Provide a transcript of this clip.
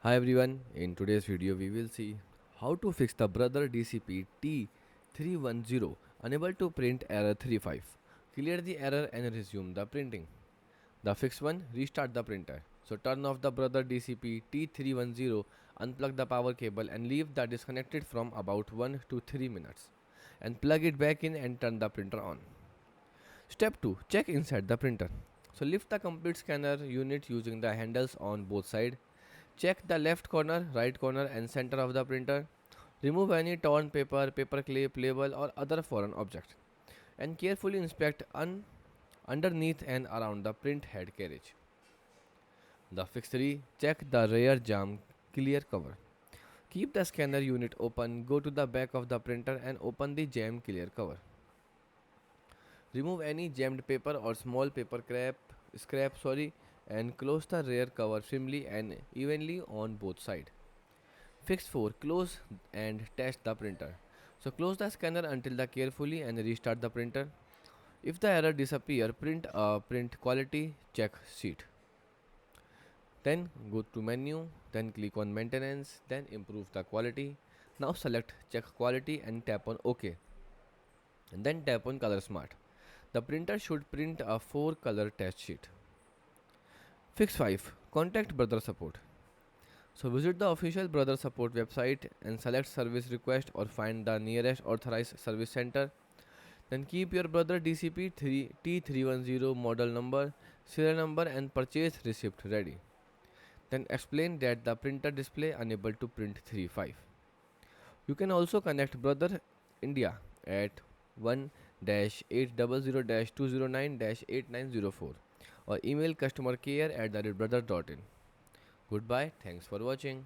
Hi everyone, in today's video we will see how to fix the brother DCP-T310 unable to print error 35. Clear the error and resume the printing. The fix 1, restart the printer. So turn off the brother DCP-T310, unplug the power cable and leave the disconnected from about 1 to 3 minutes and plug it back in and turn the printer on. Step 2, check inside the printer. So lift the complete scanner unit using the handles on both sides. Check the left corner, right corner and center of the printer. Remove any torn paper, paper clip, label or other foreign object. And carefully inspect underneath and around the print head carriage. The fix 3. Check the rear jam clear cover. Keep the scanner unit open, go to the back of the printer and open the jam clear cover. Remove any jammed paper or small paper scrap, and close the rear cover firmly and evenly on both sides. Fix 4. Close and test the printer. So close the scanner until the carefully and restart the printer. If the error disappear, print a print quality check sheet. Then go to menu, then click on maintenance, then improve the quality. Now select check quality and tap on OK. And then tap on color smart. The printer should print a 4 color test sheet. Fix 5. Contact brother support. So visit the official brother support website and select service request or find the nearest authorized service center. Then keep your brother DCP-3 T310 model number, serial number and purchase receipt ready. Then explain that the printer display unable to print 35. You can also connect brother India at 1-800-209-8904 or email customer care@brother.in. Goodbye, thanks for watching.